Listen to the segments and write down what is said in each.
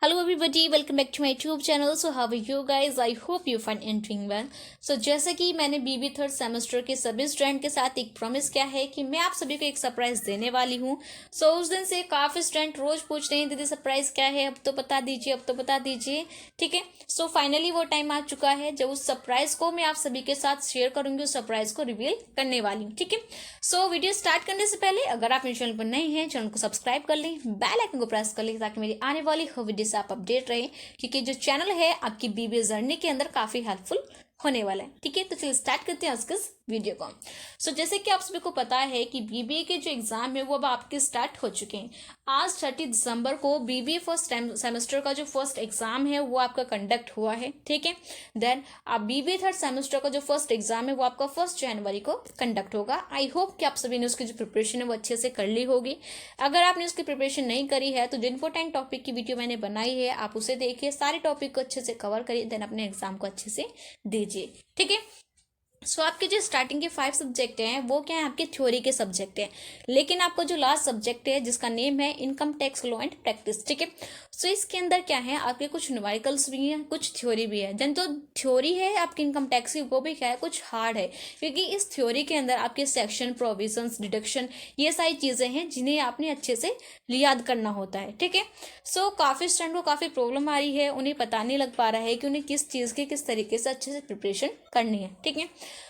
Hello everybody, welcome back to my YouTube channel. So how are you guys? I hope you find and doing well. So जैसे कि मैंने बीबी third semester के सभी student के साथ एक प्रॉमिस किया है कि मैं आप सभी को एक सरप्राइज देने वाली हूँ. सो उस दिन से काफ़ी स्टूडेंट रोज पूछ रहे हैं दीदी सरप्राइज क्या है, अब तो बता दीजिए, अब तो बता दीजिए. ठीक है, सो फाइनली वो टाइम आ चुका है जब उस सरप्राइज को मैं आप सभी के साथ शेयर करूंगी, उस सरप्राइज को रिवील करने वाली हूँ. ठीक है, सो वीडियो स्टार्ट करने से पहले अगर आप मेरे चैनल पर नए हैं, चैनल को सब्सक्राइब कर लें, बेल आइकन को प्रेस कर लें ताकि मेरी आने वाली हर वीडियो से आप अपडेट रहे, क्योंकि जो चैनल है आपकी बीबीए जर्नी के अंदर काफी हेल्पफुल होने वाला है. ठीक है, तो चलिए स्टार्ट करते हैं आज के वीडियो को. सो जैसे कि आप सभी को पता है कि बीबीए के जो एग्जाम है वो अब आपके स्टार्ट हो चुके हैं. आज 30 दिसंबर को बीबीए फर्स्ट सेमेस्टर का जो फर्स्ट एग्जाम है वो आपका कंडक्ट हुआ है. ठीक है, देन आप बीबीए थर्ड सेमेस्टर का जो फर्स्ट एग्जाम है वो आपका 1 जनवरी को कंडक्ट होगा. आई होप कि आप सभी ने उसकी जो प्रिपरेशन है वो अच्छे से कर ली होगी. अगर आपने उसकी प्रिपरेशन नहीं करी है तो जो इंपॉर्टेंट टॉपिक की वीडियो मैंने बनाई है आप उसे देखिए, सारे टॉपिक को अच्छे से कवर करिए, देन अपने एग्जाम को अच्छे से दीजिए. ठीक है, सो आपके जो स्टार्टिंग के 5 सब्जेक्ट हैं वो क्या है, आपके थ्योरी के सब्जेक्ट हैं, लेकिन आपका जो लास्ट सब्जेक्ट है जिसका नेम है income tax law and practice. ठीक है, सो इसके अंदर क्या है, आपके कुछ न्यूमेरिकल्स भी हैं, कुछ थ्योरी भी है. जन तो थ्योरी है आपकी इनकम टैक्स की वो भी क्या है, कुछ हार्ड है, क्योंकि इस थ्योरी के अंदर आपके सेक्शन, प्रोविजंस, डिडक्शन, ये सारी चीज़ें हैं जिन्हें आपने अच्छे से याद करना होता है. ठीक है, सो काफ़ी स्टूडेंट को काफ़ी प्रॉब्लम आ रही है, उन्हें पता नहीं लग पा रहा है कि उन्हें किस चीज़ की किस तरीके से अच्छे से प्रिपरेशन करनी है. ठीक है,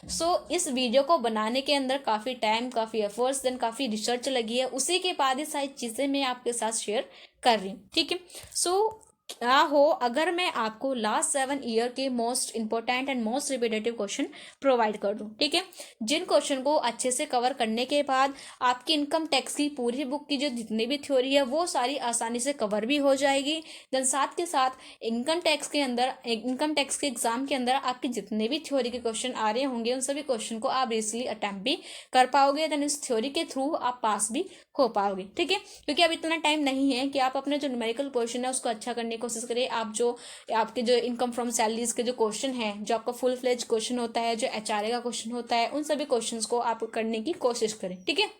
सो इस वीडियो को बनाने के अंदर काफ़ी टाइम, काफ़ी एफर्ट्स, देन काफ़ी रिसर्च लगी है, उसी के बाद ये सारी चीज़ें मैं आपके साथ शेयर कर रही हूँ. ठीक है, सो क्या हो अगर मैं आपको लास्ट 7 ईयर के most important and most repetitive question provide कर दूं. ठीक है, जिन क्वेश्चन को अच्छे से कवर करने के बाद आपकी इनकम टैक्स की पूरी बुक की जो जितनी भी थ्योरी है वो सारी आसानी से कवर भी हो जाएगी. देन साथ के साथ इनकम टैक्स के अंदर, इनकम टैक्स के एग्जाम के अंदर आपके जितने भी थ्योरी के क्वेश्चन आ रहे होंगे उन सभी क्वेश्चन को आप इजीली अटेम्प्ट भी कर पाओगे. देन इस थ्योरी के थ्रू आप पास भी हो पाओगे. ठीक है, क्योंकि अब इतना टाइम नहीं है कि आप अपने जो न्यूमेरिकल पोर्शन है उसको अच्छा करने की कोशिश करें. आप जो आपके जो इनकम फ्रॉम सैलरीज के जो क्वेश्चन है, जो आपका फुल फ्लेज क्वेश्चन होता है, जो एचआरए का क्वेश्चन होता है, उन सभी क्वेश्चंस को आप करने की कोशिश करें. ठीक है,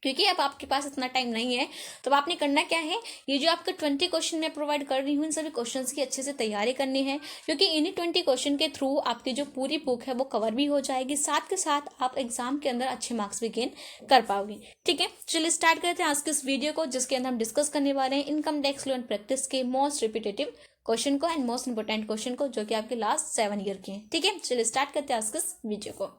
क्योंकि अब आपके पास इतना टाइम नहीं है, तो आपने करना क्या है, ये जो आपके 20 क्वेश्चन मैं प्रोवाइड कर रही हूँ इन सभी क्वेश्चंस की अच्छे से तैयारी करनी है, क्योंकि इन्हीं 20 क्वेश्चन के थ्रू आपकी जो पूरी बुक है वो कवर भी हो जाएगी, साथ के साथ आप एग्जाम के अंदर अच्छे मार्क्स भी गेन कर पाओगे. ठीक है, चलिए स्टार्ट करते हैं आज के इस वीडियो को, जिसके अंदर हम डिस्कस करने वाले हैं income tax law and practice के मोस्ट रिपीटेटिव क्वेश्चन को एंड मोस्ट इंपोर्टेंट क्वेश्चन को, जो कि आपके लास्ट 7 ईयर के हैं. ठीक है, चलिए स्टार्ट करते हैं आज के इस वीडियो को.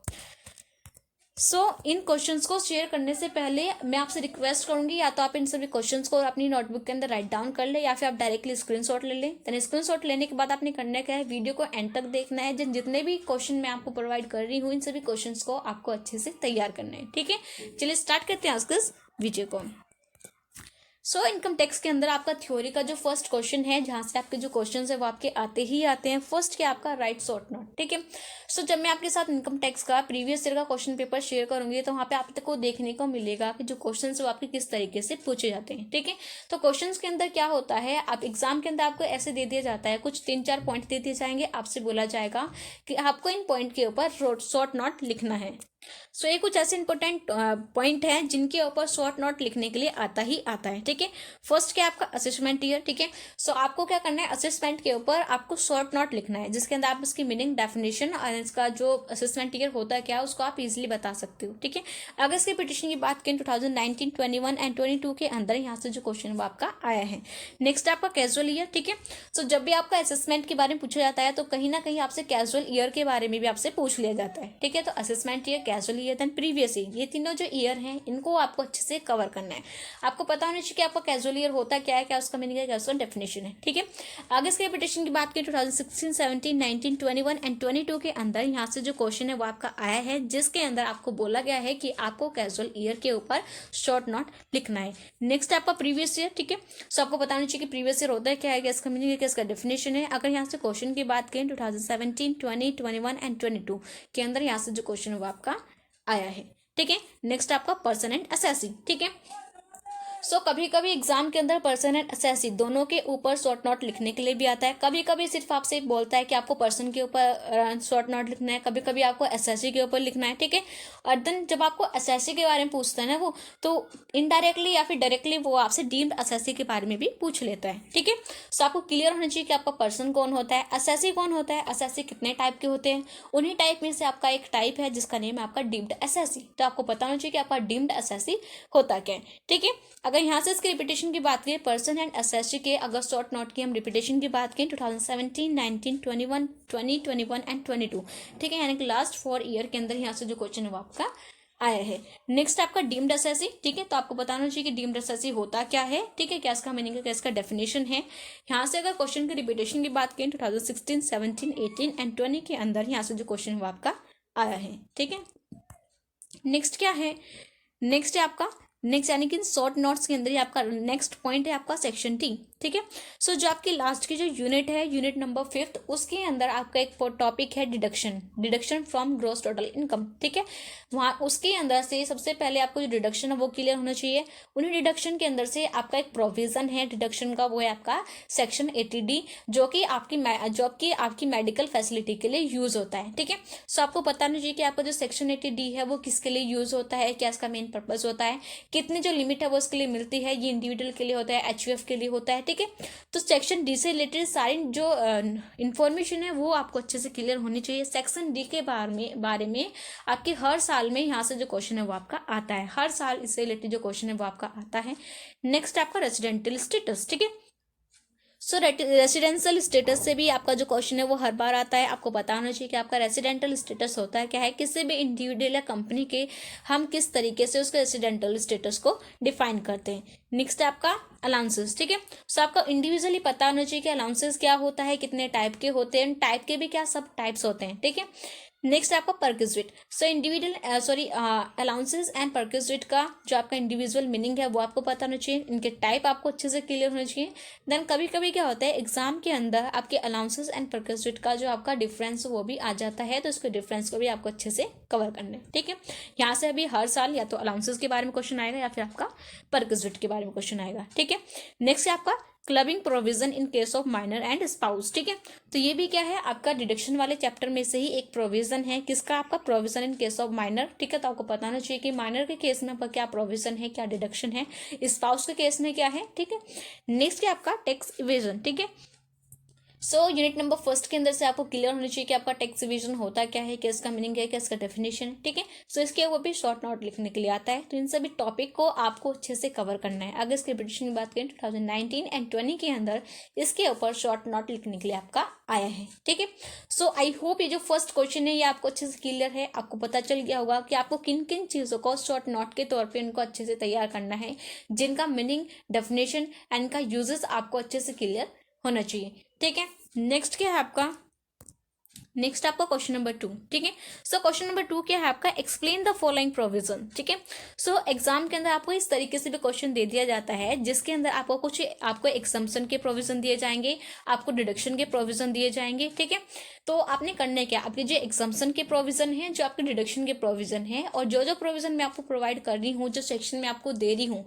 इन क्वेश्चंस को शेयर करने से पहले मैं आपसे रिक्वेस्ट करूंगी, या तो आप इन सभी क्वेश्चंस को अपनी नोटबुक के अंदर राइट डाउन कर ले, या फिर आप डायरेक्टली स्क्रीनशॉट ले लें. देन स्क्रीनशॉट लेने के बाद आपने करना क्या है, वीडियो को एंड तक देखना है. जितने भी क्वेश्चन मैं आपको प्रोवाइड कर रही हूँ इन सभी क्वेश्चंस को आपको अच्छे से तैयार करना है. ठीक है, चलिए स्टार्ट करते हैं आज के इस वीडियो को. इनकम टैक्स के अंदर आपका थ्योरी का जो फर्स्ट क्वेश्चन है, जहां से आपके जो क्वेश्चन है वो आपके आते ही आते हैं. फर्स्ट क्या आपका राइट शॉर्ट नोट. ठीक है, जब मैं आपके साथ इनकम टैक्स का प्रीवियस ईयर का क्वेश्चन पेपर शेयर करूंगी तो वहाँ पे आपको देखने को मिलेगा कि जो क्वेश्चन है वो आपके किस तरीके से पूछे जाते हैं. ठीक है, तो क्वेश्चन के अंदर क्या होता है, आप एग्जाम के अंदर आपको ऐसे दे दिया जाता है, कुछ 3-4 पॉइंट दे दिए जाएंगे, आपसे बोला जाएगा कि आपको इन पॉइंट के ऊपर शॉर्ट नोट लिखना है. ये कुछ ऐसे इंपॉर्टेंट पॉइंट हैं जिनके ऊपर शॉर्ट नोट लिखने के लिए आता ही आता है. ठीक है, फर्स्ट क्या आपका असेसमेंट ईयर. ठीक है, आपको क्या करना है, असेसमेंट के ऊपर आपको शॉर्ट नोट लिखना है, जिसके अंदर आप इसकी मीनिंग, डेफिनेशन और इसका जो असेसमेंट ईयर होता है क्या उसको आप इजीली बता सकते हो. ठीक है, अगर इसके पिटिशन की बात करें 2019, 21 एंड 22 के अंदर यहाँ से जो क्वेश्चन वो आपका आया है. नेक्स्ट आपका कैजुअल ईयर. ठीक है, जब भी आपका असेसमेंट के बारे में पूछा जाता है तो कहीं ना कहीं आपसे कैजुअल ईयर के बारे में भी आपसे पूछ लिया जाता है. ठीक है, तो assessment year, casual year, then previous year, ये तीनों जो ईयर हैं इनको आपको अच्छे से कवर करना है. आपको पता होना चाहिए कि आपका कैजुअल ईयर होता क्या है, क्या उसका मीनिंग है, क्या उसका डेफिनेशन है. ठीक है, आगे इसके रिपीटेशन की बात करें 2016, 17, 19, 21 एंड 22 के अंदर यहाँ से जो क्वेश्चन है वो आपका आया है, जिसके अंदर आपको बोला गया है कि आपको कैजुअल ईयर के ऊपर शॉर्ट नोट लिखना है. नेक्स्ट आपका प्रीवियस ईयर. ठीक है, आपको पता होना चाहिए कि प्रीवियस ईयर होता है क्या है, क्या इसका मीनिंग है, क्या इसका डेफिनेशन है. अगर यहाँ से क्वेश्चन की बात करें 2017, 20, 21 एंड 22 के अंदर यहाँ से जो क्वेश्चन है वो आपका आया है. ठीक है, नेक्स्ट आपका पर्सन एंड असेसी. ठीक है, सो कभी कभी एग्जाम के अंदर पर्सन एंड असेसी दोनों के ऊपर शॉर्ट नोट लिखने के लिए भी आता है। कभी कभी सिर्फ आपसे बोलता है कि आपको पर्सन के ऊपर शॉर्ट नोट लिखना है, कभी कभी आपको एसएससी के ऊपर लिखना है, ठीक है। और देन जब आपको एसएससी के बारे में पूछता है ना वो, तो इनडायरेक्टली या फिर डायरेक्टली वो आपसे डीम्ड एसएससी के बारे में भी पूछ लेता है, ठीक है। सो आपको क्लियर होना चाहिए कि आपका पर्सन कौन होता है, एसएससी कौन होता है, एसएससी कितने टाइप के होते हैं। उन्हीं टाइप में से आपका एक टाइप है जिसका नेम है आपका डीम्ड एसएससी। तो आपको पता होना चाहिए कि आपका डीम्ड एसएससी होता क्या है, ठीक है। अगर यहाँ से इसकी रिपीटेशन की बात करें, पर्सन एंड एसएससी के अगर शॉर्ट नोट की हम रिपीटेशन की बात करें 2017, 19, 21, 20, 21 एंड 22, ठीक है, यानी कि लास्ट 4 ईयर के अंदर यहाँ से जो क्वेश्चन है वो आपका आया है। नेक्स्ट आपका डीम्ड एसएससी, ठीक है। तो आपको बताना चाहिए कि डीम्ड एसएससी होता क्या है, ठीक है, क्या इसका मीनिंग है, क्या इसका डेफिनेशन है। यहाँ से अगर क्वेश्चन की रिपीटेशन की बात करें 2016, 17, 18 एंड 20 के अंदर यहाँ से जो क्वेश्चन है वो आपका आया है, ठीक है। नेक्स्ट क्या है, नेक्स्ट है आपका नेक्स्ट यानी कि शॉर्ट नोट्स के अंदर ही आपका नेक्स्ट पॉइंट है आपका सेक्शन टी, ठीक है। सो जो आपकी लास्ट की जो यूनिट है, यूनिट नंबर 5, उसके अंदर आपका एक टॉपिक है deduction from gross total income, ठीक है। वहाँ उसके अंदर से सबसे पहले आपको जो डिडक्शन है वो क्लियर होना चाहिए। उन्हीं डिडक्शन के अंदर से आपका एक प्रोविजन है डिडक्शन का, वो है आपका सेक्शन 80D, जो कि आपकी मेडिकल फैसिलिटी के लिए यूज होता है, ठीक है। सो आपको पता नहीं चाहिए कि आपका जो सेक्शन 80D है वो किसके लिए यूज होता है, क्या इसका मेन पर्पज होता है, कितनी जो लिमिट है वो इसके लिए मिलती है, ये इंडिविजुअल के लिए होता है, एचयूएफ के लिए होता है, ठीक है। तो सेक्शन डी से रिलेटेड सारी जो इंफॉर्मेशन है वो आपको अच्छे से क्लियर होनी चाहिए। सेक्शन डी के बारे में आपके हर साल में यहाँ से जो क्वेश्चन है वो आपका आता है, हर साल इससे रिलेटेड जो क्वेश्चन है वो आपका आता है। नेक्स्ट आपका रेसिडेंशियल स्टेटस, ठीक है। सो रेसिडेंशियल स्टेटस से भी आपका जो क्वेश्चन है वो हर बार आता है। आपको पता होना चाहिए कि आपका रेसिडेंशियल स्टेटस होता है क्या है, किसी भी इंडिविजुअल या कंपनी के हम किस तरीके से उसके रेसिडेंशियल स्टेटस को डिफाइन करते हैं। नेक्स्ट आपका अलाउंसेस, ठीक है। सो आपको इंडिविजुअली पता होना चाहिए कि अलाउंसेस क्या होता है, कितने टाइप के होते हैं, टाइप के भी क्या सब टाइप्स होते हैं, ठीक है। नेक्स्ट आपका perquisite, so individual allowances and perquisite का जो आपका इंडिविजुअल मीनिंग है वो आपको पता होना चाहिए, इनके टाइप आपको अच्छे से क्लियर होना चाहिए। देन कभी कभी क्या होता है एग्जाम के अंदर आपके अलाउंसेस एंड परक्विजिट का जो आपका डिफरेंस वो भी आ जाता है, तो उसके डिफरेंस को भी आपको अच्छे से कवर करना है, ठीक है। यहाँ से अभी हर साल या तो अलाउंसेस के बारे में क्वेश्चन आएगा या फिर आपका परक्विजिट के बारे में क्वेश्चन आएगा, ठीक है। नेक्स्ट है आपका clubbing provision in case of minor and spouse, ठीक है। तो ये भी क्या है आपका डिडक्शन वाले चैप्टर में से ही एक प्रोविजन है, किसका, आपका provision in case of minor, ठीक है। तो आपको पता होना चाहिए कि माइनर के केस में आपका क्या प्रोविजन है, क्या डिडक्शन है, स्पाउस के केस में क्या है, ठीक है। नेक्स्ट है आपका टैक्स इवेजन, ठीक है। सो यूनिट नंबर 1 के अंदर से आपको क्लियर होना चाहिए कि आपका टैक्स इवेजन होता क्या है, क्या इसका मीनिंग है, क्या इसका डेफिनेशन है, ठीक है। सो इसके वो भी शॉर्ट नोट लिखने के लिए आता है। तो इन सभी टॉपिक को आपको अच्छे से कवर करना है। अगर इसके रिपीटेशन की बात करें 2019 एंड 20 के अंदर इसके ऊपर शॉर्ट नोट लिखने के लिए आपका आया है, ठीक है। सो आई होप ये जो फर्स्ट क्वेश्चन है ये आपको अच्छे से क्लियर है, आपको पता चल गया होगा कि आपको किन किन चीज़ों को शॉर्ट नोट के तौर पर इनको अच्छे से तैयार करना है, जिनका मीनिंग, डेफिनेशन एंड का यूजेस आपको अच्छे से क्लियर होना चाहिए, ठीक है। नेक्स्ट क्या है आपका, नेक्स्ट आपका क्वेश्चन नंबर 2, ठीक है। सो क्वेश्चन नंबर 2 क्या है आपका, एक्सप्लेन द फॉलोइंग प्रोविजन, ठीक है। सो एग्जाम के अंदर आपको इस तरीके से भी क्वेश्चन दे दिया जाता है जिसके अंदर आपको एक्सम्पशन के प्रोविजन दिए जाएंगे, आपको डिडक्शन के प्रोविजन दिए जाएंगे, ठीक है। तो आपने करना क्या, आपके जो एक्सम्पशन के प्रोविजन है, जो आपके डिडक्शन के प्रोविजन है, और जो जो प्रोविजन मैं आपको प्रोवाइड कर रही हूँ, जो सेक्शन में आपको दे रही हूँ,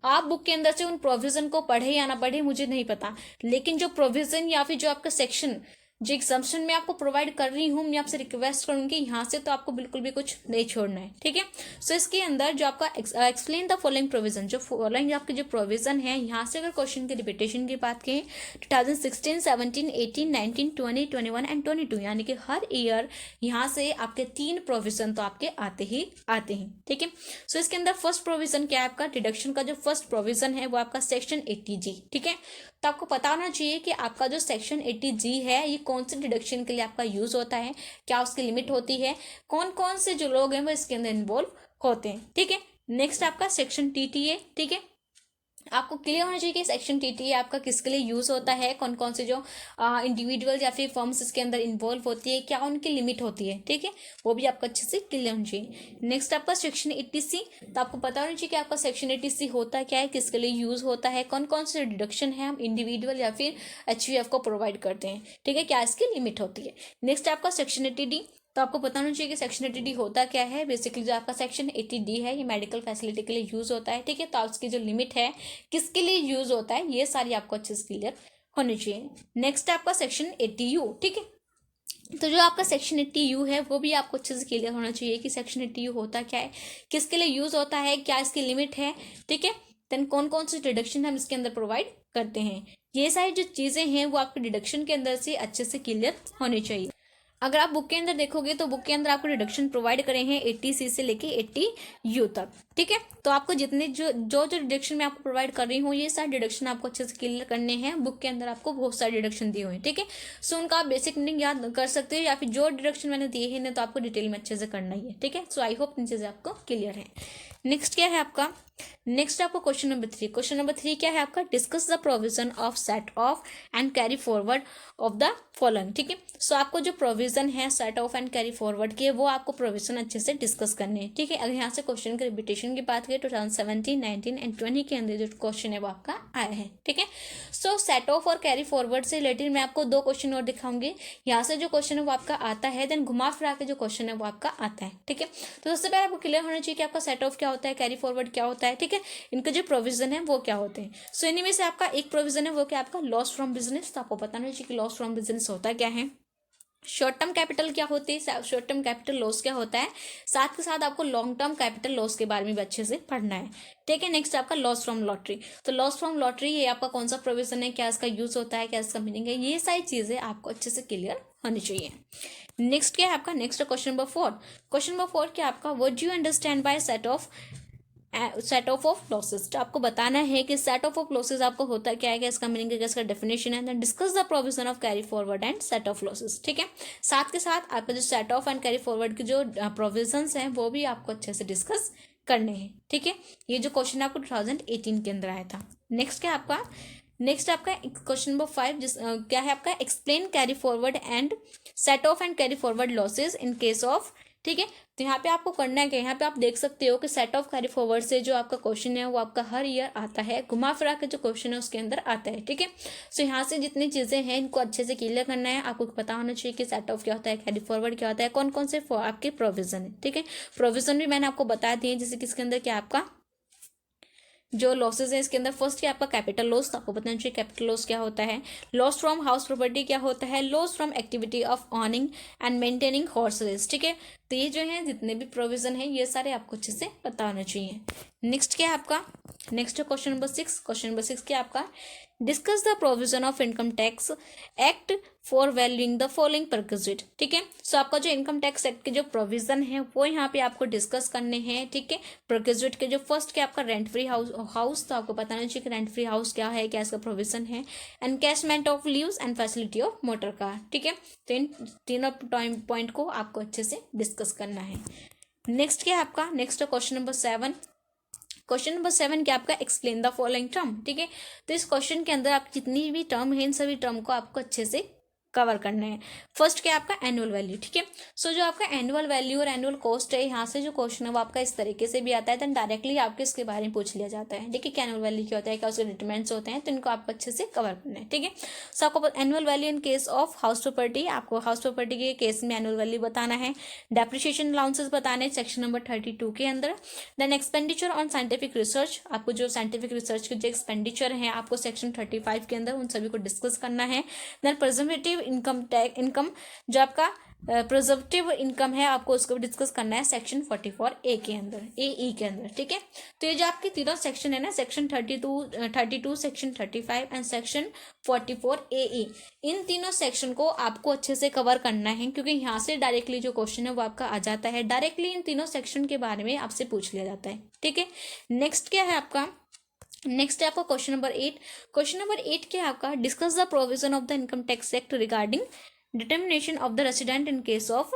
आप बुक के अंदर से उन प्रोविजन को पढ़े या ना पढ़े मुझे नहीं पता, लेकिन जो प्रोविजन या फिर जो आपका सेक्शन जो एग्जाम्पशन मैं आपको प्रोवाइड कर रही हूँ, मैं आपसे रिक्वेस्ट करूंगी यहाँ से तो आपको बिल्कुल भी कुछ नहीं छोड़ना है, ठीक है। सो इसके अंदर जो आपका एक्सप्लेन द फॉलोइंग प्रोविजन, जो फॉलोइंग आपके जो प्रोविजन है, यहाँ से अगर क्वेश्चन की रिपीटेशन की बात करें 2016, 17, 18, 19, 20, 21 एंड 22, यानी कि हर ईयर यहाँ से आपके 3 प्रोविजन तो आपके आते हैं, ठीक है। सो इसके अंदर फर्स्ट प्रोविजन क्या है आपका, डिडक्शन का जो फर्स्ट प्रोविजन है वो आपका सेक्शन 80G, ठीक है। तो आपको पता होना चाहिए कि आपका जो सेक्शन 80G है ये कौन से डिडक्शन के लिए आपका यूज होता है, क्या उसकी लिमिट होती है, कौन कौन से जो लोग हैं वो इसके अंदर इन्वॉल्व होते हैं, ठीक है। नेक्स्ट आपका सेक्शन TTA, ठीक है। आपको क्लियर होना चाहिए कि सेक्शन TTA आपका किसके लिए यूज होता है, कौन कौन से जो इंडिविजुअल या फिर फर्म्स इसके अंदर इन्वॉल्व होती है, क्या उनकी लिमिट होती है, ठीक है, वो भी आपको अच्छे से क्लियर होना चाहिए। नेक्स्ट आपका सेक्शन 80C, तो आपको पता होना चाहिए कि आपका सेक्शन 80C होता क्या है, किसके लिए यूज होता है, कौन कौन से डिडक्शन है हम इंडिविजुअल या फिर HUF को प्रोवाइड करते हैं, ठीक है, क्या इसकी लिमिट होती है। नेक्स्ट आपका सेक्शन 80D, तो आपको पता होना चाहिए कि सेक्शन 80D होता क्या है। बेसिकली जो आपका सेक्शन 80D है ये मेडिकल फैसिलिटी के लिए यूज होता है, ठीक है। तो उसकी जो लिमिट है, किसके लिए यूज होता है, ये सारी आपको अच्छे से क्लियर होनी चाहिए। नेक्स्ट है आपका सेक्शन 80U, ठीक है। तो जो आपका सेक्शन 80U है वो भी आपको अच्छे से क्लियर होना चाहिए कि सेक्शन 80U होता क्या है, किसके लिए यूज होता है, क्या इसकी लिमिट है, ठीक है। देन कौन कौन से डिडक्शन हम इसके अंदर प्रोवाइड करते हैं, ये सारी जो चीजें हैं वो आपके डिडक्शन के अंदर से अच्छे से क्लियर होनी चाहिए। अगर आप बुक के अंदर देखोगे तो बुक के अंदर आपको डिडक्शन प्रोवाइड करे हैं 80C से लेके 80U तक, ठीक है। तो आपको जितने जो डिडक्शन मैं आपको प्रोवाइड कर रही हूँ ये सारे डिडक्शन आपको अच्छे से क्लियर करने हैं। बुक के अंदर आपको बहुत सारे डिडक्शन दिए हुए हैं, ठीक है। सो उनका आप बेसिक मीनिंग याद कर सकते हो, या फिर जो डिडक्शन मैंने दिए हैं ना तो आपको डिटेल में अच्छे से करना ही है, ठीक है। सो आई होप इन चीजें आपको क्लियर है। नेक्स्ट क्या है आपका, नेक्स्ट आपको क्वेश्चन नंबर 3। क्वेश्चन नंबर 3 क्या है आपका, discuss the provision of set off and carry forward of the following, ठीक है। सो आपको जो प्रोविजन है set off and carry forward के, वो आपको प्रोविजन अच्छे से डिस्कस करने हैं, ठीक है। अगर यहाँ से क्वेश्चन के रिपीटेशन की बात करें 2017, 19 एंड 20 के अंदर जो क्वेश्चन है वो आपका आया है, ठीक है। सो सेट ऑफ और कैरी फॉरवर्ड से रिलेटेड मैं आपको 2 क्वेश्चन और दिखाऊंगी। यहाँ से जो क्वेश्चन है वो आपका आता है, देन घुमा फिरा के जो क्वेश्चन है वो आपका आता है, ठीक है। तो सबसे पहले आपको क्लियर होना चाहिए कि आपका सेट ऑफ क्या होता है, कैरी फॉरवर्ड क्या होता है, ठीक है। इनके जो प्रोविजन है वो क्या होते हैं। सो इन्हीं में से आपका एक प्रोविजन है वो क्या आपका लॉस फ्रॉम बिजनेस। तो आपको पता नहीं चाहिए कि लॉस फ्रॉम बिजनेस होता क्या है, शॉर्ट टर्म कैपिटल क्या होती है, शॉर्ट टर्म कैपिटल लॉस क्या होता है, साथ के साथ आपको लॉन्ग टर्म कैपिटल लॉस के बारे में भी अच्छे से पढ़ना है, ठीक है। नेक्स्ट आपका लॉस फ्रॉम लॉटरी। तो लॉस फ्रॉम लॉटरी ये आपका कौन सा प्रोविजन है, क्या इसका यूज होता है, क्या इसका मीनिंग है, ये सारी चीजें आपको अच्छे से क्लियर होनी चाहिए। नेक्स्ट क्या है आपका, next question number 4। Question number 4 क्या आपका, what do you understand by set off losses. तो आपको बताना है कि सेट ऑफ लॉसेस आपको होता क्या है, इसका मीनिंग क्या, इसका डेफिनेशन है। Then discuss the provision of carry forward and set off losses, ठीक है। साथ के साथ आपका जो set off and carry forward के जो प्रोविजंस हैं वो भी आपको अच्छे से डिस्कस करने हैं, ठीक है। ये जो क्वेश्चन आपको 2018 के अंदर आया था। नेक्स्ट क्या आपका, नेक्स्ट आपका क्वेश्चन नंबर 5 क्या है आपका, explain carry forward and set off and carry forward losses in case of, ठीक है। तो यहाँ पे आपको करना है क्या, यहाँ पे आप देख सकते हो कि सेट ऑफ कैरी फॉरवर्ड से जो आपका क्वेश्चन है वो आपका हर ईयर आता है, घुमा फिरा के जो क्वेश्चन है उसके अंदर आता है, ठीक है। सो यहाँ से जितनी चीजें हैं इनको अच्छे से क्लियर करना है। आपको पता होना चाहिए कि सेट ऑफ क्या होता है, कैरी फॉरवर्ड क्या होता है, कौन कौन से आपके प्रोविजन है, ठीक है। प्रोविजन भी मैंने आपको बता दिए, जैसे कि इसके अंदर क्या आपका जो लॉसेज है इसके अंदर फर्स्ट क्या आपका कैपिटल लॉस। तो आपको बताना चाहिए कैपिटल लॉस क्या होता है, लॉस फ्रॉम हाउस प्रॉपर्टी क्या होता है, loss from activity of earning and maintaining horses, ठीक है। तो ये जो है जितने भी प्रोविजन है ये सारे आपको अच्छे से पता होना चाहिए। नेक्स्ट क्या है आपका, next question number 6। Question number 6 क्या आपका, discuss the provision of income tax act for valuing the following perquisite, ठीक है। सो आपका जो इनकम टैक्स एक्ट के जो प्रोविजन है वो यहाँ पे आपको डिस्कस करने हैं, ठीक है। परक्विजिट के जो फर्स्ट क्या आपका रेंट फ्री हाउस। तो आपको बताना चाहिए कि रेंट फ्री हाउस क्या है, क्या इसका प्रोविजन है, encashment of leaves and facility of motor car, ठीक है। तो इन तीनों पॉइंट को आपको अच्छे से डिस्कस करना है। नेक्स्ट क्या है आपका, next question number 7। Question number 7 क्या आपका, एक्सप्लेन द फॉलोइंग टर्म, ठीक है। तो इस क्वेश्चन के अंदर आप जितनी भी टर्म है इन सभी टर्म को आपको अच्छे से कवर करना है। फर्स्ट क्या आपका एनुअल वैल्यू, ठीक है। सो जो आपका एनुअल वैल्यू और एनुअल कॉस्ट है, यहाँ से जो क्वेश्चन है वो आपका इस तरीके से भी आता है, देन डायरेक्टली आपके इसके बारे में पूछ लिया जाता है, ठीक है। कि एनुअल वैल्यू क्या होता है, क्या उसके डिटरमिनेंट्स होते हैं, तो इनको आपको अच्छे से कवर करना है, ठीक है। सो आपको annual value in case of house property, आपको हाउस प्रॉपर्टी के केस में एनुअल वैल्यू बताना है। डेप्रिसिएशन अलाउंसेस बताने सेक्शन नंबर 32 के अंदर। Then expenditure on scientific research, आपको जो साइंटिफिक रिसर्च के जो एक्सपेंडिचर है आपको सेक्शन 35 के अंदर उन सभी को डिस्कस करना है। देन प्रिजर्वेटिव इनकम जो आपका प्रिजर्वेटिव इनकम है आपको उसको डिस्कस करना है सेक्शन 44A के अंदर, AE के अंदर, ठीक है। तो ये जो आपके तीनों सेक्शन है ना, section 32, section 35 and section 44AE, इन तीनों सेक्शन को आपको अच्छे से कवर करना है, क्योंकि यहाँ से डायरेक्टली जो क्वेश्चन है वो आपका आ जाता है, डायरेक्टली इन तीनों सेक्शन के बारे में आपसे पूछ लिया जाता है, ठीक है। नेक्स्ट क्या है आपका, नेक्स्ट है आपका क्वेश्चन नंबर 8। क्वेश्चन नंबर 8 क्या है आपका, discuss the provision of the income tax act regarding determination of the resident in case of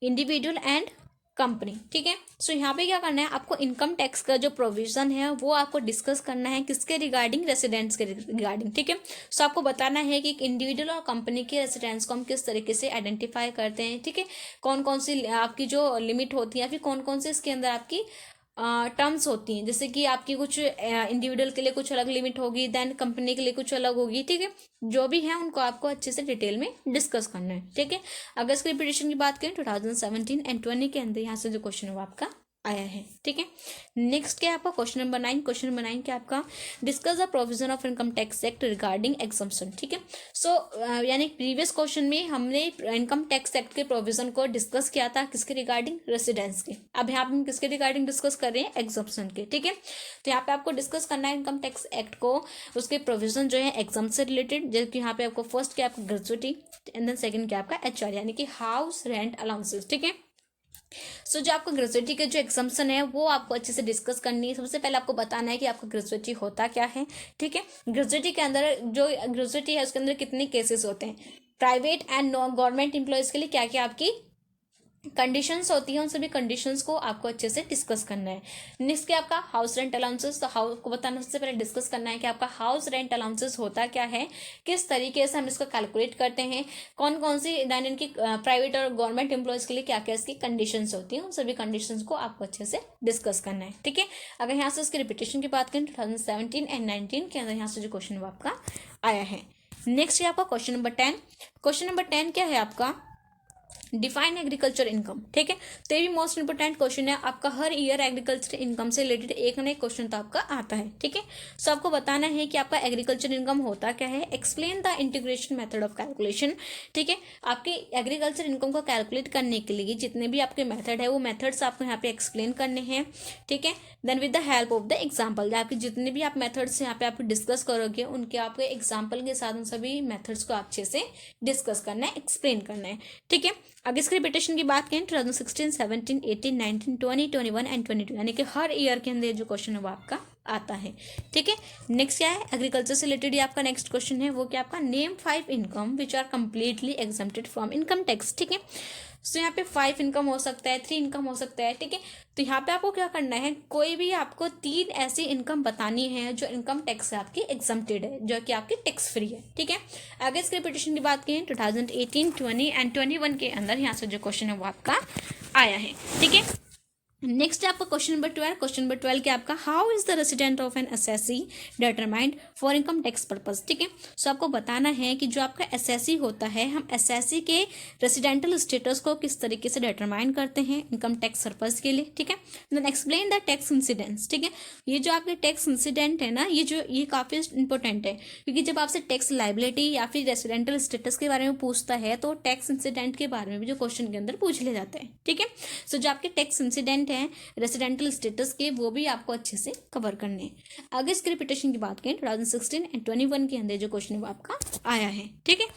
individual and company, ठीक है। सो यहाँ पे क्या करना है, आपको इनकम टैक्स का जो प्रोविजन है वो आपको डिस्कस करना है, किसके रिगार्डिंग, रेसिडेंट्स के रिगार्डिंग, ठीक है। सो आपको बताना है कि इंडिविजुअल और कंपनी के रेसिडेंट्स को हम किस तरीके से आइडेंटिफाई करते हैं, ठीक है। कौन कौन सी आपकी जो लिमिट होती है, या फिर कौन कौन से इसके अंदर आपकी टर्म्स होती हैं, जैसे कि आपकी कुछ इंडिविजुअल के लिए कुछ अलग लिमिट होगी, देन कंपनी के लिए कुछ अलग होगी, ठीक है। जो भी है उनको आपको अच्छे से डिटेल में डिस्कस करना है, ठीक है। अगर इसके रिपीटेशन की बात करें 2017 एंड 20 के अंदर यहाँ से जो क्वेश्चन है वो आपका आया है, ठीक है। नेक्स्ट क्या है आपका क्वेश्चन नंबर 9। क्वेश्चन नंबर 9 क्या आपका, discuss the provision of income tax act regarding exemption, ठीक है। सो यानी प्रीवियस क्वेश्चन में हमने इनकम टैक्स एक्ट के प्रोविजन को डिस्कस किया था, किसके रिगार्डिंग, रेसिडेंस के। अब यहाँ पे हम किसके रिगार्डिंग डिस्कस कर रहे हैं, एग्जम्पशन के, ठीक है। तो यहाँ पे आपको डिस्कस करना है इनकम टैक्स एक्ट को, उसके प्रोविजन जो है एग्जाम से रिलेटेड, जबकि यहाँ पे आपको फर्स्ट क्या आपका ग्रेजुएटी एंड देन सेकंड क्या आपका HR यानी कि हाउस रेंट अलाउंसेस, ठीक है। सो जो आपका ग्रेजुएटी के जो एग्जाम्पशन है वो आपको अच्छे से डिस्कस करनी है। सबसे पहले आपको बताना है कि आपका ग्रेजुएटी होता क्या है, ठीक है। ग्रेजुएटी के अंदर जो ग्रेजुएटी है उसके अंदर कितने केसेस होते हैं, private and non government employees के लिए क्या क्या आपकी कंडीशंस होती हैं, उन सभी कंडीशंस को आपको अच्छे से डिस्कस करना है। नेक्स्ट क्या आपका हाउस रेंट अलाउंसेस, तो हाउस को बताना सबसे पहले डिस्कस करना है कि आपका हाउस रेंट अलाउंसेस होता क्या है, किस तरीके से हम इसको कैलकुलेट करते हैं, कौन कौन सी दैन की प्राइवेट और गवर्नमेंट एम्प्लॉयज के लिए क्या क्या इसकी कंडीशंस होती हैं, उन सभी कंडीशंस को आपको अच्छे से डिस्कस करना है, ठीक है। अगर यहाँ से इसके रिपीटेशन की बात करें 2017 एंड 19 के अंदर यहाँ से जो क्वेश्चन वो आपका आया है। नेक्स्ट है आपका क्वेश्चन नंबर 10। क्वेश्चन नंबर 10 क्या है आपका, डिफाइन एग्रीकल्चर इनकम, ठीक है। तो ये भी मोस्ट इंपोर्टेंट क्वेश्चन है आपका, हर ईयर एग्रीकल्चर इनकम से रिलेटेड एक ना एक क्वेश्चन तो आपका आता है, ठीक है। सो आपको बताना है कि आपका एग्रीकल्चर इनकम होता क्या है, explain the integration method of calculation, ठीक है। आपके एग्रीकल्चर इनकम को कैलकुलेट करने के लिए जितने भी आपके मेथड है वो मेथड्स आपको यहाँ पे एक्सप्लेन करने हैं, ठीक है। Then with the help of the example, आपके जितने भी आप मेथड्स यहाँ पे आप डिस्कस करोगे उनके आपके एग्जाम्पल के साथ उन सभी मेथड्स को अच्छे से डिस्कस करना है, एक्सप्लेन करना है, ठीक है। अब इसके रिपीटेशन की बात करें 2016, 17, 18, 19, 20, 21 एंड 22 यानी कि हर ईयर के अंदर जो क्वेश्चन है वो आपका आता है, ठीक है। नेक्स्ट क्या है, एग्रीकल्चर से रिलेटेड आपका नेक्स्ट क्वेश्चन है वो क्या आपका, name 5 income which are completely exempted from income tax, ठीक है। सो यहाँ पे 5 इनकम हो सकता है, 3 इनकम हो सकता है, ठीक है। तो यहाँ पे आपको क्या करना है, कोई भी आपको 3 ऐसी इनकम बतानी है जो इनकम टैक्स से आपकी एग्जम्प्टेड है, जो कि आपकी टैक्स फ्री है, ठीक है। आगे इसके रिपीटेशन की बात करें 2018, 20 एंड 21 के अंदर यहाँ से जो क्वेश्चन है वो आपका आया है, ठीक है। नेक्स्ट है आपका क्वेश्चन नंबर 12। क्वेश्चन नंबर 12 क्या आपका, how is the resident of an SSC determined for income tax purpose, ठीक है। सो आपको बताना है कि जो आपका एसएससी होता है, हम एसएससी के रेसिडेंटल स्टेटस को किस तरीके से डिटरमाइन करते हैं इनकम टैक्स पर्पस के लिए, ठीक है। Then explain the tax incidents, ठीक है। ये जो आपके टैक्स इंसिडेंट है ना, ये काफी इंपॉर्टेंट है, क्योंकि जब आपसे टैक्स लाइबिलिटी या फिर रेसिडेंटल स्टेटस के बारे में पूछता है तो टैक्स इंसिडेंट के बारे में भी जो क्वेश्चन के अंदर पूछ लिया जाता है, ठीक है। सो जो आपके टैक्स इंसिडेंट है रेसिडेंटल स्टेटस के वो भी आपको अच्छे से कवर करने हैं। आगे इसके रिपीटेशन की बात करें 2016 एंड 21 के अंदर जो क्वेश्चन है वो आपका आया है, ठीक है।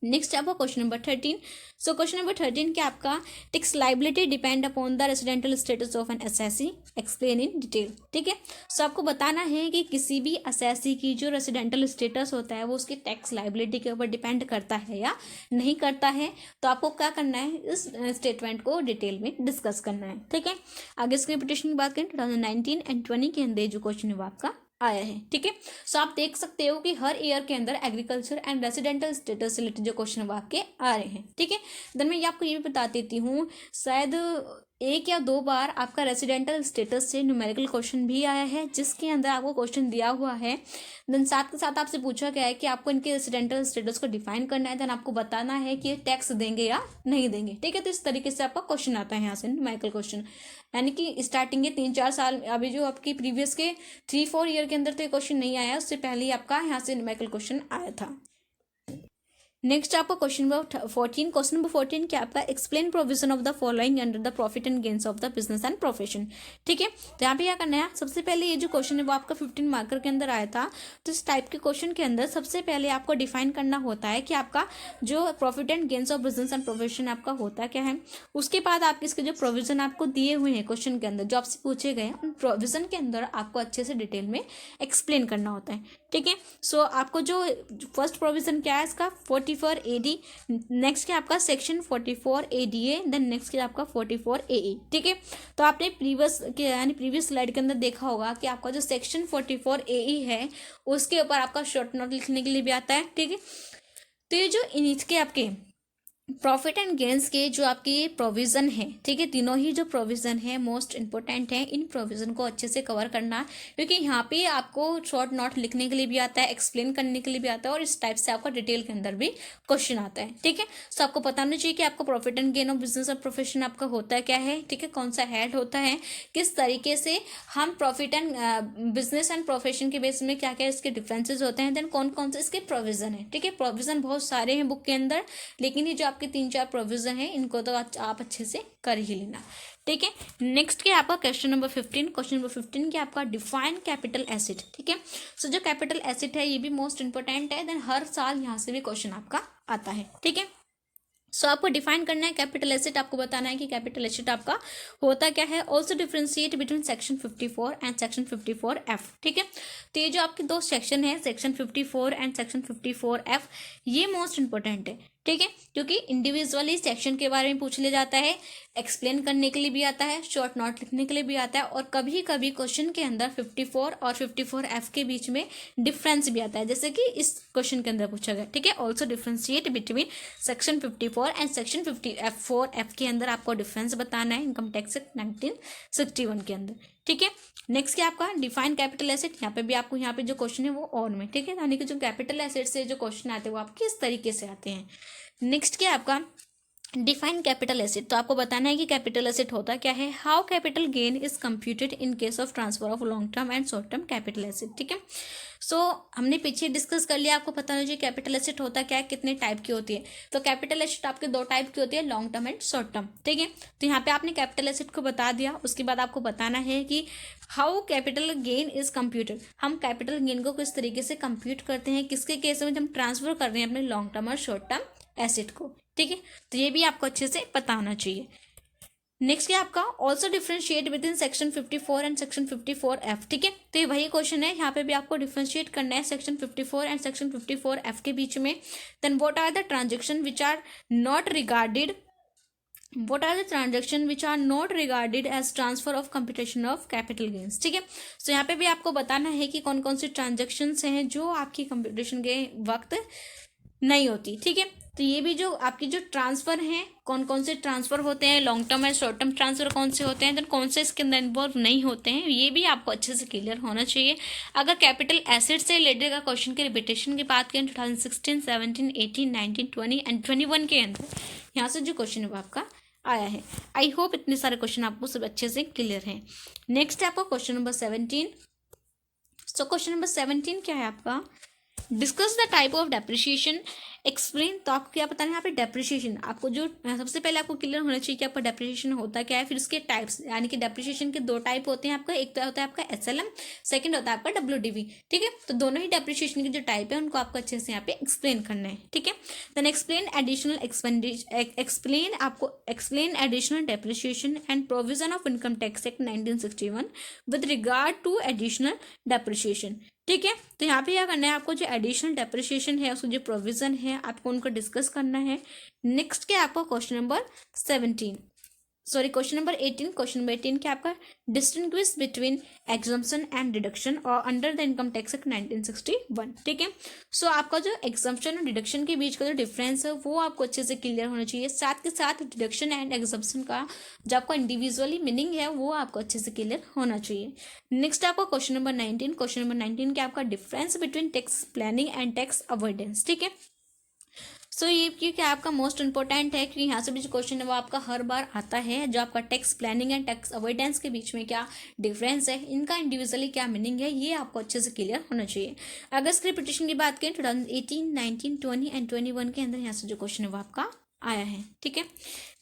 नेक्स्ट आपका question number 13। So question number 13 क्या आपका, tax liability depend upon the residential status of an SSC, explain in detail, ठीक है। सो आपको बताना है कि किसी भी एसएससी की जो रेसिडेंटल स्टेटस होता है वो उसकी टैक्स लाइबिलिटी के ऊपर डिपेंड करता है या नहीं करता है, तो आपको क्या करना है, इस स्टेटमेंट को डिटेल में डिस्कस करना है, ठीक है। आगे इसके रिपीटेशन की बात करें 2019 एंड 20 के अंदर जो क्वेश्चन है वो आपका आया है, ठीक है। सो आप देख सकते हो कि हर ईयर के अंदर एग्रीकल्चर एंड रेसिडेंटल स्टेटस से रिलेटेड जो क्वेश्चन है वो आपके आ रहे हैं, ठीक है। देन मैं आपको ये भी बता देती हूँ, शायद 1 या 2 बार आपका रेसिडेंटल स्टेटस से न्यूमेरिकल क्वेश्चन भी आया है, जिसके अंदर आपको क्वेश्चन दिया हुआ है, देन साथ के साथ आपसे पूछा गया है कि आपको इनके रेसिडेंटल स्टेटस को डिफाइन करना है, देन आपको बताना है कि ये टैक्स देंगे या नहीं देंगे, ठीक है। तो इस तरीके से आपका क्वेश्चन आता है यहाँ से न्यूमेरिकल क्वेश्चन, यानी कि स्टार्टिंग के 3-4 साल, अभी जो आपकी प्रीवियस के 3-4 ईयर के अंदर तो ये क्वेश्चन नहीं आया, उससे पहले ही आपका यहाँ से न्यूमेरिकल क्वेश्चन आया था। नेक्स्ट आपका क्वेश्चन नंबर 14। क्वेश्चन नंबर 14 क्या आपका, explain provision of the following under the profit and gains of the business and profession, ठीक है। तो यहाँ पे क्या करना है, सबसे पहले ये जो क्वेश्चन है वो आपका 15 मार्कर के अंदर आया था, तो इस टाइप के क्वेश्चन के अंदर सबसे पहले आपको डिफाइन करना होता है कि आपका जो profit and gains of business and profession आपका होता क्या है। उसके बाद आपके इसके जो प्रोविजन आपको दिए हुए हैं क्वेश्चन के अंदर, जो आपसे पूछे गए उन प्रोविजन के अंदर आपको अच्छे से डिटेल में एक्सप्लेन करना होता है, ठीक है। सो आपको जो फर्स्ट प्रोविजन क्या है इसका 44 AD, नेक्स्ट क्या आपका सेक्शन 44 ADA, देन नेक्स्ट क्या आपका 44 AE, ठीक है। तो आपने प्रीवियस स्लाइड के अंदर देखा होगा कि आपका जो सेक्शन 44 AE है उसके ऊपर आपका शॉर्ट नोट लिखने के लिए भी आता है, ठीक है। तो ये जो इसके आपके प्रॉफिट एंड गेन्स के जो आपकी प्रोविज़न है, ठीक है, तीनों ही जो प्रोविज़न है मोस्ट इंपॉर्टेंट है। इन प्रोविज़न को अच्छे से कवर करना, क्योंकि यहाँ पे आपको शॉर्ट नोट लिखने के लिए भी आता है, एक्सप्लेन करने के लिए भी आता है, और इस टाइप से आपका डिटेल के अंदर भी क्वेश्चन आता है, ठीक है। सो आपको पता होना चाहिए कि आपका profit and gain of business और प्रोफेशन आपका होता क्या है, ठीक है, कौन सा हेड होता है, किस तरीके से हम profit and business and profession के बेस में क्या क्या इसके डिफरेंसेस होते हैं, देन कौन कौन से इसके प्रोविज़न है, ठीक है। प्रोविज़न बहुत सारे हैं बुक के अंदर, लेकिन ये जो आपके 3-4 प्रोविजन है इनको तो आप अच्छे से कर ही लेना, ठीक है। नेक्स्ट क्या आपका क्वेश्चन नंबर 15। क्वेश्चन नंबर 15 क्या आपका डिफाइन कैपिटल एसेट, ठीक है। सो जो कैपिटल एसेट है ये भी मोस्ट इंपॉर्टेंट है, देन हर साल यहाँ से भी क्वेश्चन आपका आता है, ठीक है। सो आपको डिफाइन करना है कैपिटल एसेट, आपको बताना है कि कैपिटल एसेट आपका होता क्या है। Also differentiate between section 54 and section 54F, ठीक है। तो ये जो आपके दो सेक्शन है, सेक्शन 54 एंड सेक्शन 54F, ये मोस्ट इंपॉर्टेंट है, ठीक है, क्योंकि इंडिविजुअली सेक्शन के बारे में पूछ लिया जाता है, एक्सप्लेन करने के लिए भी आता है, शॉर्ट नोट लिखने के लिए भी आता है, और कभी कभी क्वेश्चन के अंदर 54 और 54F के बीच में डिफरेंस भी आता है, जैसे कि इस क्वेश्चन के अंदर पूछा गया, ठीक है। Also differentiate between section 54 and section 54F के अंदर आपको डिफरेंस बताना है इनकम टैक्स एक्ट 1961 के अंदर, ठीक है। नेक्स्ट क्या आपका डिफाइन कैपिटल एसेट, यहाँ पे भी आपको यहाँ पे जो क्वेश्चन है वो ऑन में, ठीक है, यानी कि जो कैपिटल एसेट से जो क्वेश्चन आते हैं वो आपके इस तरीके से आते हैं। नेक्स्ट क्या आपका डिफाइन कैपिटल एसेट, तो आपको बताना है कि कैपिटल एसेट होता क्या है। How capital gain is computed in case of transfer of long term and short term capital asset, ठीक है। सो हमने पीछे डिस्कस कर लिया, आपको पता होना चाहिए कैपिटल एसेट होता क्या है, कितने टाइप की होती है। तो कैपिटल एसेट आपके 2 टाइप की होती है, long term and short term, ठीक है। तो यहाँ पे आपने कैपिटल एसेट को बता दिया, उसके बाद आपको बताना है कि how capital gain is computed, हम कैपिटल गेन को किस तरीके से कंप्यूट करते हैं, किसके केस में हम ट्रांसफर कर रहे हैं अपने लॉन्ग टर्म और शॉर्ट टर्म एसेट को, ठीक है। तो ये भी आपको अच्छे से पता होना चाहिए। नेक्स्ट क्या आपका also differentiate with in section 54 and section 54F, ठीक है। तो ये वही क्वेश्चन है, यहाँ पे भी आपको डिफ्रेंशिएट करना है सेक्शन 54 एंड सेक्शन 54F के बीच में। Then what are the transaction which are not regarded, what are the transaction which are not regarded as transfer of computation of capital gains, ठीक है। सो यहाँ पे भी आपको बताना है कि कौन कौन सी ट्रांजेक्शन्स हैं जो आपकी कंप्यूटेशन के वक्त नहीं होती, ठीक है। तो ये भी जो आपकी जो ट्रांसफर हैं, कौन कौन से ट्रांसफर होते हैं, long term and short term transfer कौन से होते हैं, देन कौन से इसके अंदर इन्वॉल्व नहीं होते हैं, ये भी आपको अच्छे से क्लियर होना चाहिए। अगर कैपिटल एसेट से रिलेटेड का क्वेश्चन के रिपीटेशन की बात करें 2016, 17, 18, 19, 20 एंड 21 के अंदर यहाँ से जो क्वेश्चन है वो आपका आया है। आई होप इतने सारे क्वेश्चन आपको सब अच्छे से क्लियर हैं। नेक्स्ट है आपका क्वेश्चन नंबर 17। सो क्वेश्चन नंबर 17 क्या है आपका, discuss the type of depreciation explain. तो आपको क्या बताना है यहाँ पे डेप्रिसिएशन, आपको जो सबसे पहले आपको क्लियर होना चाहिए कि आपका डेप्रिसिएशन होता क्या है, फिर उसके टाइप्स, यानी कि डेप्रिसिएशन के 2 टाइप होते हैं आपका, एक तो होता है आपका SLM, सेकंड होता है आपका WDV, ठीक है। तो दोनों ही डेप्रिसिएशन के जो टाइप है उनको आपको अच्छे से यहाँ पे एक्सप्लेन करना है, ठीक है। देन एक्सप्लेन एडिशनल एक्सप्लेन, आपको explain additional depreciation and provision of income tax act 1961 with regard to additional depreciation, ठीक है। तो यहाँ पे क्या करना है, आपको जो एडिशनल डेप्रिसिएशन है उसको जो प्रोविजन है आपको उनको डिस्कस करना है। नेक्स्ट क्या आपका question number 17, sorry question number 18। Question number 18 क्या आपका distinguish between exemption and deduction और under the income tax act 1961, ठीक है। सो आपका जो एग्जम्पशन और डिडक्शन के बीच का जो डिफरेंस है वो आपको अच्छे से क्लियर होना चाहिए, साथ के साथ डिडक्शन एंड एग्जम्पशन का जो आपका इंडिविजुअली मीनिंग है वो आपको अच्छे से क्लियर होना चाहिए। नेक्स्ट आपका क्वेश्चन नंबर 19। क्वेश्चन नंबर 19 क्या आपका difference between tax planning and tax avoidance, ठीक है। सो ये क्योंकि आपका मोस्ट इंपॉर्टेंट है, क्योंकि यहाँ से भी जो क्वेश्चन है वो आपका हर बार आता है, जो आपका tax planning and tax avoidance के बीच में क्या डिफरेंस है, इनका इंडिविजुअली क्या मीनिंग है, ये आपको अच्छे से क्लियर होना चाहिए। अगर इसकी रिपीटेशन की बात करें 2018, 19, 20 एंड 21 के अंदर यहाँ से जो क्वेश्चन है वो आपका आया है, ठीक है।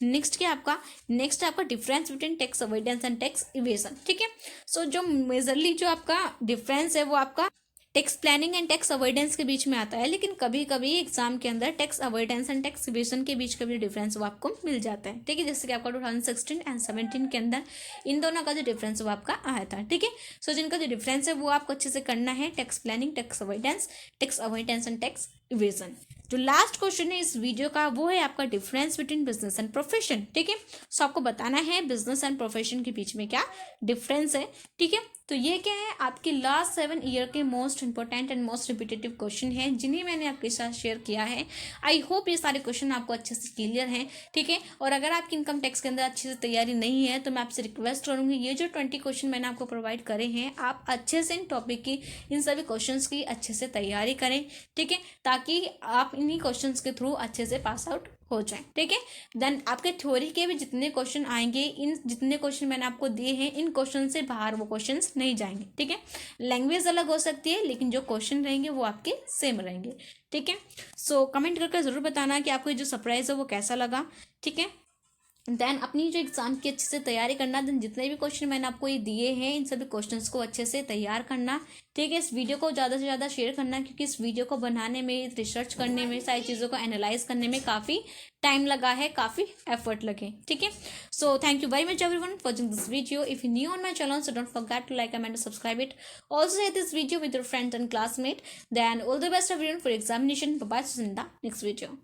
नेक्स्ट क्या आपका, नेक्स्ट आपका difference between tax avoidance and tax evasion, ठीक है। सो जो मेजरली जो आपका डिफरेंस है वो आपका tax planning and tax avoidance के बीच में आता है, लेकिन कभी कभी एग्जाम के अंदर tax avoidance and tax evasion के बीच का भी डिफरेंस वो आपको मिल जाता है, ठीक है। जैसे कि आपका 2016 एंड 17 के अंदर इन दोनों का जो डिफरेंस वो आपका आया था, ठीक है। सो जिनका जो डिफरेंस है वो आपको अच्छे से करना है, tax planning, tax avoidance and tax evasion. जो लास्ट क्वेश्चन है इस वीडियो का वो है आपका difference between business and profession. ठीक है, सो आपको बताना है बिजनेस एंड प्रोफेशन के बीच में क्या डिफरेंस है। ठीक है, तो ये क्या है, आपके लास्ट 7 ईयर के most important and most repetitive question हैं जिन्हें मैंने आपके साथ शेयर किया है। आई होप ये सारे क्वेश्चन आपको अच्छे से क्लियर हैं। ठीक है, और अगर आपकी इनकम टैक्स के अंदर अच्छे से तैयारी नहीं है तो मैं आपसे रिक्वेस्ट करूंगी, ये जो 20 क्वेश्चन मैंने आपको प्रोवाइड करे हैं आप अच्छे से इन टॉपिक की, इन सभी क्वेश्चन की अच्छे से तैयारी करें। ठीक है, ताकि आप इन्हीं क्वेश्चन के थ्रू अच्छे से पास आउट हो जाए। ठीक है, देन आपके थ्योरी के भी जितने क्वेश्चन आएंगे, इन जितने क्वेश्चन मैंने आपको दिए हैं इन क्वेश्चन से बाहर वो क्वेश्चंस नहीं जाएंगे। ठीक है, लैंग्वेज अलग हो सकती है लेकिन जो क्वेश्चन रहेंगे वो आपके सेम रहेंगे। ठीक है, सो कमेंट करके जरूर बताना कि आपको ये जो सरप्राइज है वो कैसा लगा। ठीक है, देन अपनी जो एग्जाम की अच्छे से तैयारी करना, देन जितने भी क्वेश्चन मैंने आपको ये दिए हैं इन सभी क्वेश्चंस को अच्छे से तैयार करना। ठीक है, इस वीडियो को ज़्यादा से ज़्यादा शेयर करना क्योंकि इस वीडियो को बनाने में, रिसर्च करने में, सारी चीज़ों को एनालाइज करने में काफ़ी टाइम लगा है, काफ़ी एफर्ट लगे। ठीक है, so thank you very much everyone for watching this video. If you new on my channel so don't forget to like, comment, subscribe it. Also share this video with your friends and classmate. Then all the best everyone for examination. Bye bye, see you in the next video.